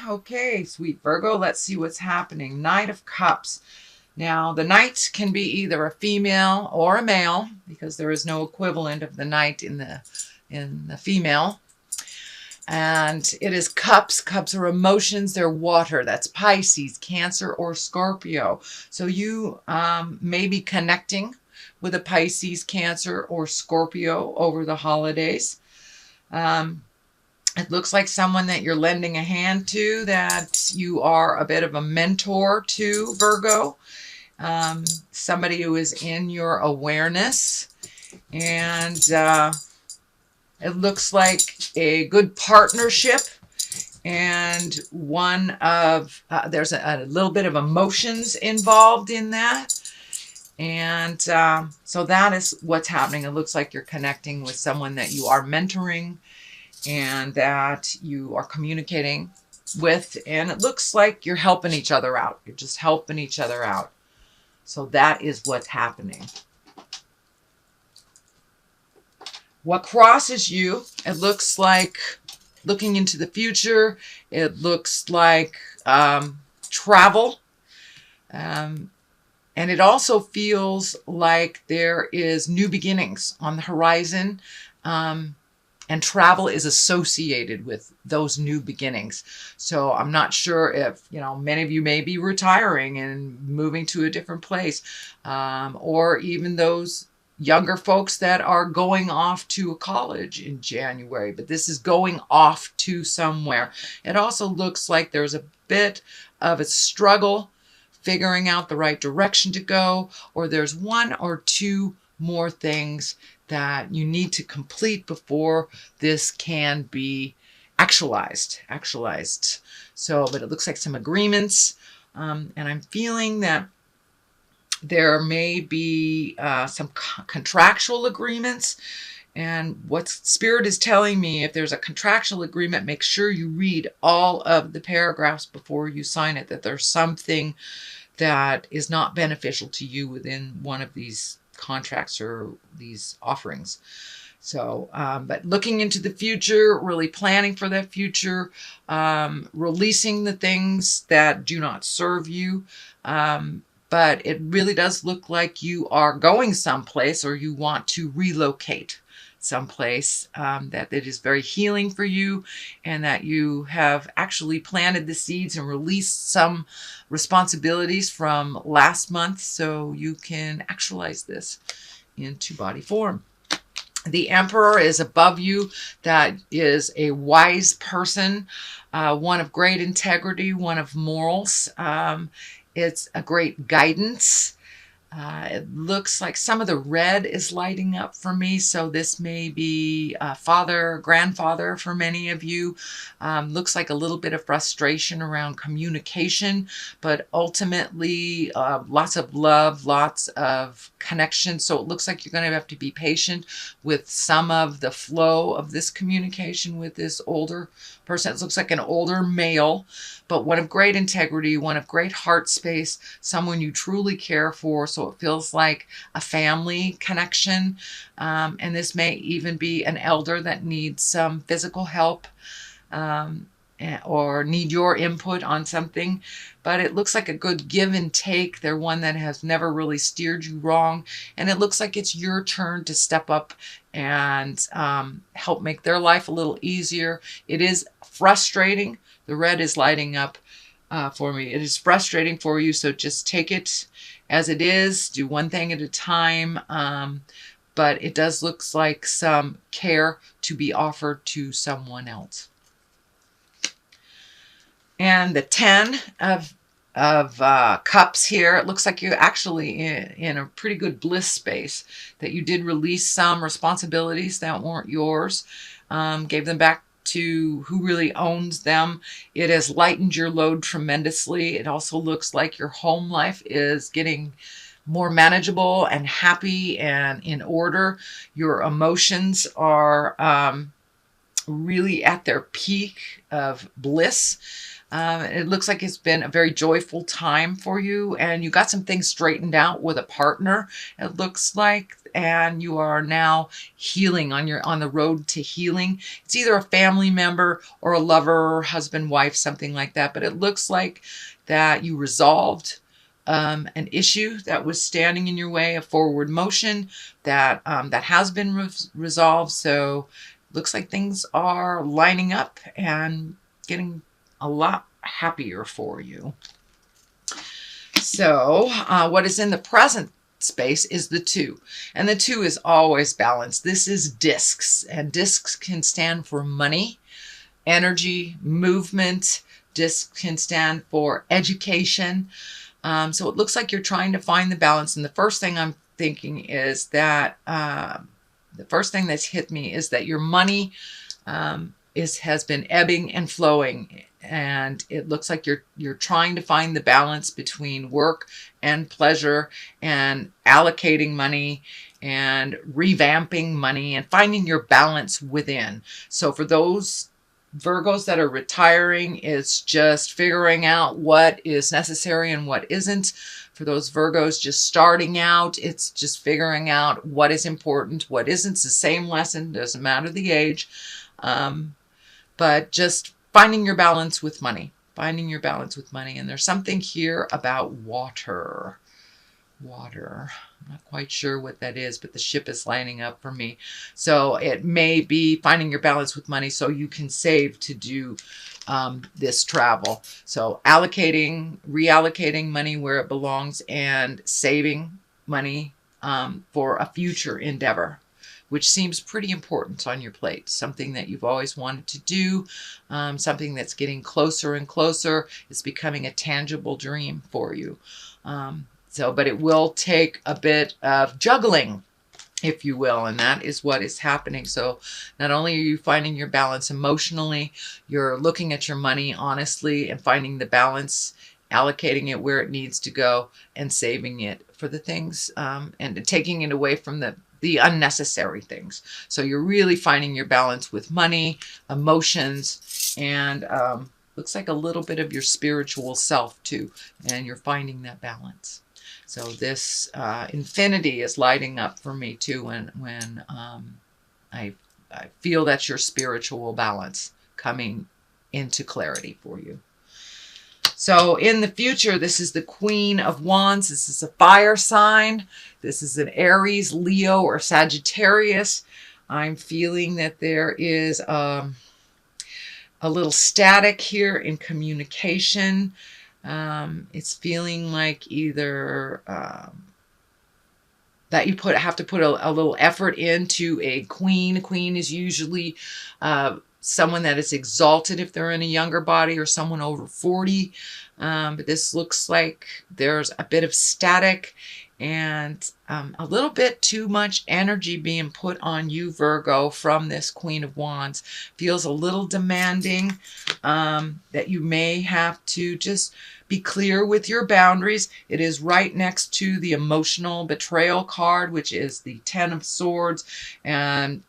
Okay, sweet Virgo, let's see what's happening. Knight of Cups. Now, the knight can be either a female or a male because there is no equivalent of the knight in the female. And it is cups. Cups are emotions. They're water. That's Pisces, Cancer, or Scorpio. So you may be connecting with a Pisces, Cancer, or Scorpio over the holidays. It looks like someone that you're lending a hand to, that you are a bit of a mentor to, Virgo. Somebody who is in your awareness. And it looks like a good partnership. And one of, there's a little bit of emotions involved in that. And so that is what's happening. It looks like you're connecting with someone that you are mentoring and that you are communicating with. And it looks like you're helping each other out. You're just helping each other out. So that is what's happening. What crosses you, it looks like looking into the future. It looks like travel. And it also feels like there is new beginnings on the horizon. And travel is associated with those new beginnings. So I'm not sure if, many of you may be retiring and moving to a different place, or even those younger folks that are going off to a college in January, but this is going off to somewhere. It also looks like there's a bit of a struggle figuring out the right direction to go, or there's one or two more things that you need to complete before this can be actualized. So, but it looks like some agreements, and I'm feeling that there may be some contractual agreements. And what Spirit is telling me, if there's a contractual agreement, make sure you read all of the paragraphs before you sign it, that there's something that is not beneficial to you within one of these contracts or these offerings. So, but looking into the future, really planning for that future, releasing the things that do not serve you. But it really does look like you are going someplace, or you want to relocate someplace, that it is very healing for you, and that you have actually planted the seeds and released some responsibilities from last month so you can actualize this into body form. The Emperor is above you. That is a wise person, one of great integrity, one of morals. It's a great guidance. It looks like some of the red is lighting up for me. So this may be father, grandfather for many of you. Looks like a little bit of frustration around communication, but ultimately lots of love, lots of connection. So it looks like you're going to have to be patient with some of the flow of this communication with this older person. It looks like an older male, but one of great integrity, one of great heart space, someone you truly care for. So it feels like a family connection. And this may even be an elder that needs some physical help, or need your input on something. But it looks like a good give and take. They're one that has never really steered you wrong. And it looks like it's your turn to step up and help make their life a little easier. It is frustrating. The red is lighting up for me. It is frustrating for you, so just take it as it is. Do one thing at a time. But it does look like some care to be offered to someone else. And the 10 of cups here, it looks like you're actually in a pretty good bliss space, that you did release some responsibilities that weren't yours, gave them back to who really owns them. It has lightened your load tremendously. It also looks like your home life is getting more manageable and happy and in order. Your emotions are really at their peak of bliss. It looks like it's been a very joyful time for you, and you got some things straightened out with a partner, it looks like, and you are now healing on the road to healing. It's either a family member or a lover, husband, wife, something like that, but it looks like that you resolved an issue that was standing in your way, a forward motion that has been resolved. So looks like things are lining up and getting a lot happier for you. So what is in the present space is the 2. And the 2 is always balanced. This is discs, and discs can stand for money, energy, movement. Discs can stand for education. So it looks like you're trying to find the balance. And the first thing I'm thinking is that the first thing that's hit me is that your money has been ebbing and flowing, and it looks like you're trying to find the balance between work and pleasure, and allocating money and revamping money and finding your balance within. So for those Virgos that are retiring, it's just figuring out what is necessary and what isn't. For those Virgos just starting out, it's just figuring out what is important, what isn't. It's the same lesson, doesn't matter the age. But just finding your balance with money, finding your balance with money. And there's something here about water. Water. I'm not quite sure what that is, but the ship is lining up for me. So it may be finding your balance with money so you can save to do this travel. So reallocating money where it belongs, and saving money for a future endeavor, which seems pretty important on your plate. Something that you've always wanted to do, something that's getting closer and closer. It's becoming a tangible dream for you. But it will take a bit of juggling, if you will, and that is what is happening. So not only are you finding your balance emotionally, you're looking at your money honestly and finding the balance, allocating it where it needs to go, and saving it for the things, and taking it away from the unnecessary things. So you're really finding your balance with money, emotions, and looks like a little bit of your spiritual self too, and you're finding that balance. So this infinity is lighting up for me too when I feel that's your spiritual balance coming into clarity for you. So in the future, this is the Queen of Wands. This is a fire sign. This is an Aries, Leo, or Sagittarius. I'm feeling that there is a little static here in communication. It's feeling like either that you have to put a little effort into a queen. A queen is usually someone that is exalted if they're in a younger body, or someone over 40. But this looks like there's a bit of static and a little bit too much energy being put on you, Virgo, from this Queen of Wands. Feels a little demanding, that you may have to just be clear with your boundaries. It is right next to the emotional betrayal card, which is the 10 of Swords. And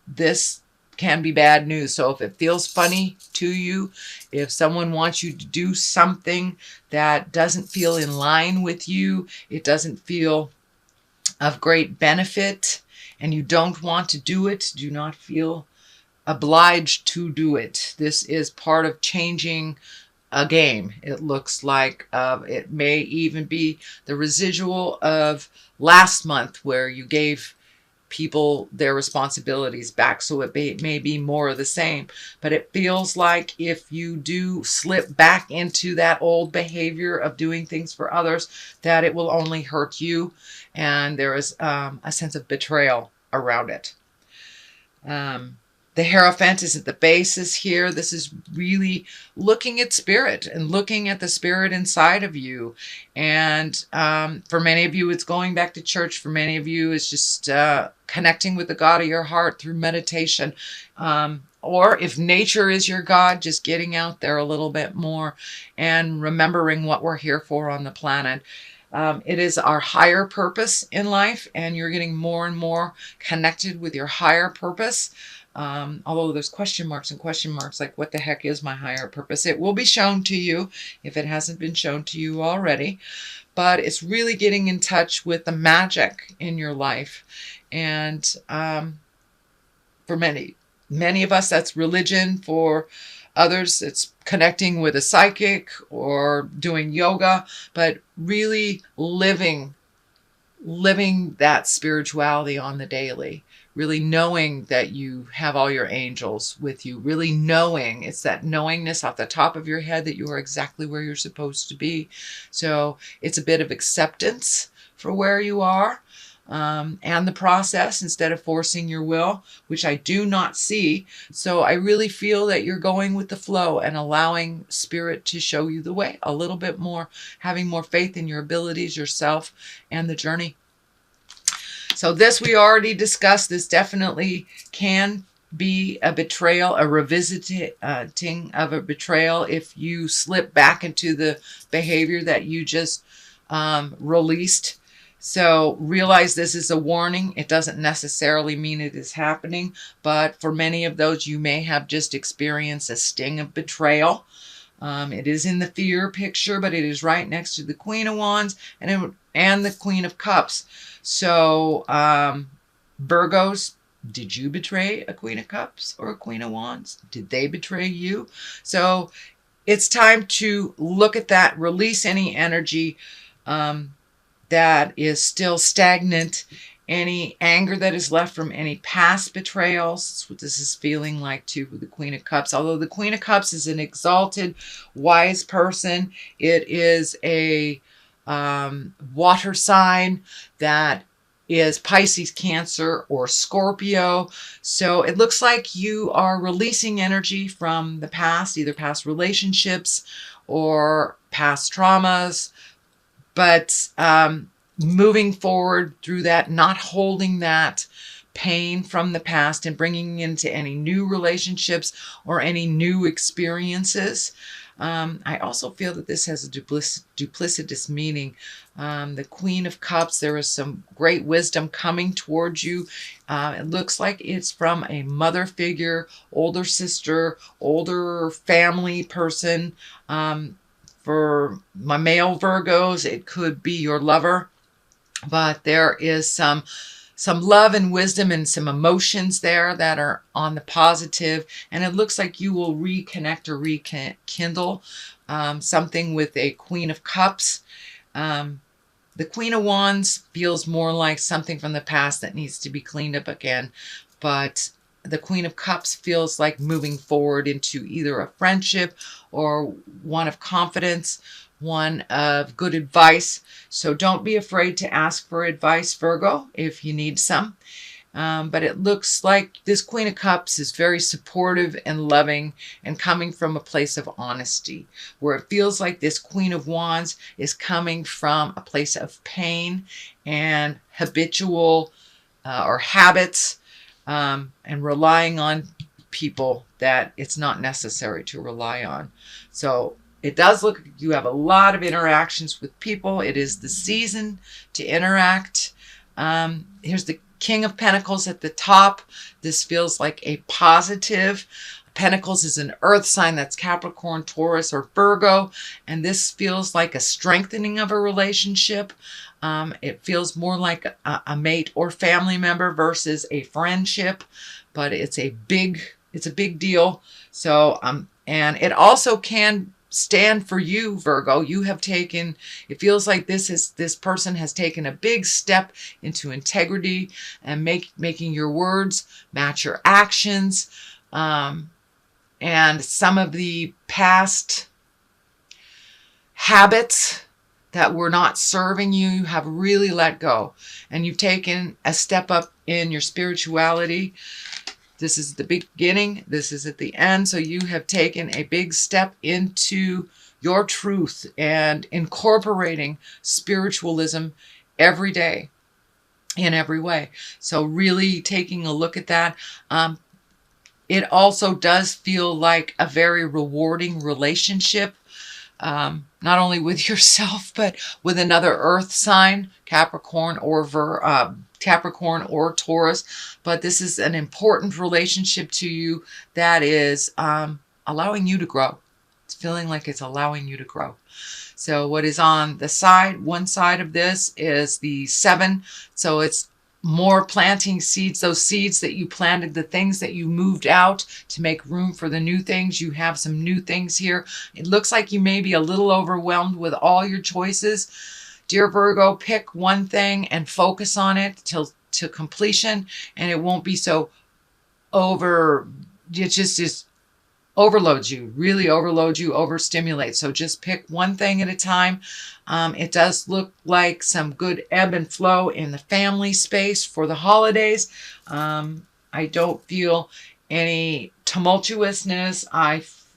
this can be bad news. So if it feels funny to you, if someone wants you to do something that doesn't feel in line with you, it doesn't feel of great benefit, and you don't want to do it, do not feel obliged to do it. This is part of changing a game. It looks like it may even be the residual of last month where you gave people their responsibilities back. So it may be more of the same, but it feels like if you do slip back into that old behavior of doing things for others, that it will only hurt you. And there is a sense of betrayal around it. The Hierophant is at the basis here. This is really looking at spirit and looking at the spirit inside of you. And for many of you, it's going back to church. For many of you, it's just connecting with the God of your heart through meditation. Or if nature is your God, just getting out there a little bit more and remembering what we're here for on the planet. It is our higher purpose in life, and you're getting more and more connected with your higher purpose. although there's question marks and question marks, like what the heck is my higher purpose? It will be shown to you if it hasn't been shown to you already. But it's really getting in touch with the magic in your life. And for many of us, that's religion. For others, it's connecting with a psychic or doing yoga, but really living that spirituality on the daily, really knowing that you have all your angels with you, really knowing, it's that knowingness off the top of your head that you are exactly where you're supposed to be. So it's a bit of acceptance for where you are, and the process, instead of forcing your will, which I do not see. So I really feel that you're going with the flow and allowing spirit to show you the way a little bit more, having more faith in your abilities, yourself, and the journey. So this we already discussed. This definitely can be a betrayal, a revisiting of a betrayal if you slip back into the behavior that you just released. So realize this is a warning. It doesn't necessarily mean it is happening, but for many of those, you may have just experienced a sting of betrayal. It is in the fear picture, but it is right next to the Queen of Wands and the Queen of Cups. So Virgos, did you betray a Queen of Cups or a Queen of Wands? Did they betray you? So it's time to look at that, release any energy that is still stagnant, any anger that is left from any past betrayals. That's what this is feeling like too with the Queen of Cups. Although the Queen of Cups is an exalted, wise person, it is a water sign that is Pisces, Cancer, or Scorpio. So it looks like you are releasing energy from the past, either past relationships or past traumas, but moving forward through that, not holding that pain from the past and bringing into any new relationships or any new experiences. I also feel that this has a duplicitous meaning. The Queen of Cups, there is some great wisdom coming towards you. It looks like it's from a mother figure, older sister, older family person. For my male Virgos, it could be your lover, but there is some love and wisdom and some emotions there that are on the positive, and it looks like you will reconnect or rekindle something with a Queen of Cups. The Queen of Wands feels more like something from the past that needs to be cleaned up again, but the Queen of Cups feels like moving forward into either a friendship or one of confidence, one of good advice. So don't be afraid to ask for advice, Virgo, if you need some. But it looks like this Queen of Cups is very supportive and loving and coming from a place of honesty, where it feels like this Queen of Wands is coming from a place of pain and habitual or habits, and relying on people that it's not necessary to rely on. So it does look like you have a lot of interactions with people. It is the season to interact. Here's the King of Pentacles at the top. This feels like a positive. Pentacles is an earth sign, that's Capricorn, Taurus, or Virgo. And this feels like a strengthening of a relationship. It feels more like a mate or family member versus a friendship, but it's a big deal. So, and it also can stand for you, Virgo. You have taken, it feels like this person has taken a big step into integrity and making your words match your actions. And some of the past habits that were not serving you, you have really let go. And you've taken a step up in your spirituality. This is the beginning. This is at the end. So you have taken a big step into your truth and incorporating spiritualism every day in every way. So really taking a look at that. It also does feel like a very rewarding relationship. Not only with yourself, but with another earth sign, Capricorn or Capricorn or Taurus, but this is an important relationship to you that is allowing you to grow. It's feeling like it's allowing you to grow. So what is on the side, one side of this is the 7. So it's more planting seeds, those seeds that you planted, the things that you moved out to make room for the new things. You have some new things here. It looks like you may be a little overwhelmed with all your choices. Dear Virgo, pick one thing and focus on it till to completion, and it won't be so it just overloads you, really overloads you, overstimulates. So just pick one thing at a time. It does look like some good ebb and flow in the family space for the holidays. I don't feel any tumultuousness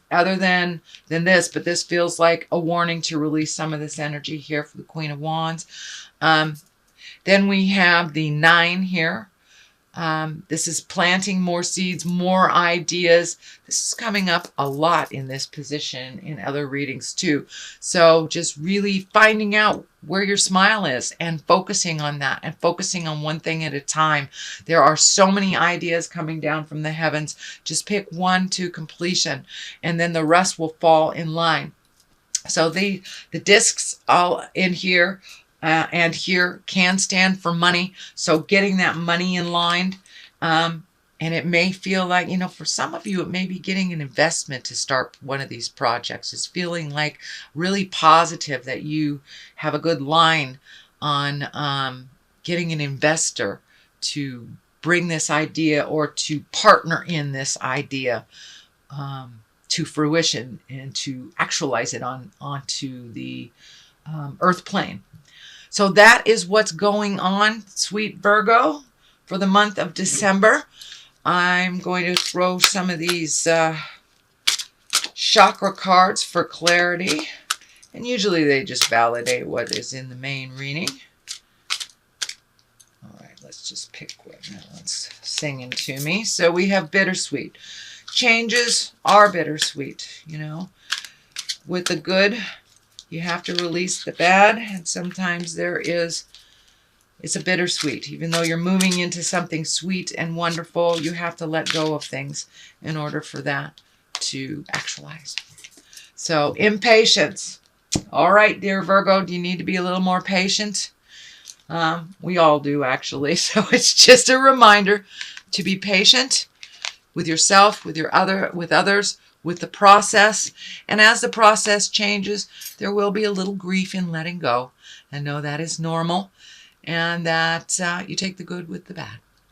other than this, but this feels like a warning to release some of this energy here for the Queen of Wands. Then we have the 9 here. This is planting more seeds, more ideas. This is coming up a lot in this position in other readings too. So just really finding out where your smile is and focusing on that and focusing on one thing at a time. There are so many ideas coming down from the heavens. Just pick one to completion and then the rest will fall in line. So the discs all in here and here can stand for money. So getting that money in line. And it may feel like, for some of you, it may be getting an investment to start one of these projects. It's feeling like really positive that you have a good line on getting an investor to bring this idea or to partner in this idea to fruition and to actualize it onto the earth plane. So that is what's going on, sweet Virgo, for the month of December. I'm going to throw some of these chakra cards for clarity. And usually they just validate what is in the main reading. All right, let's just pick one that one's singing to me. So we have bittersweet. Changes are bittersweet, With the good, you have to release the bad, and sometimes it's a bittersweet. Even though you're moving into something sweet and wonderful, you have to let go of things in order for that to actualize. So, impatience. All right, dear Virgo, do you need to be a little more patient? We all do, actually. So it's just a reminder to be patient with yourself, with others, with the process. And as the process changes, there will be a little grief in letting go. And know that is normal. And that you take the good with the bad.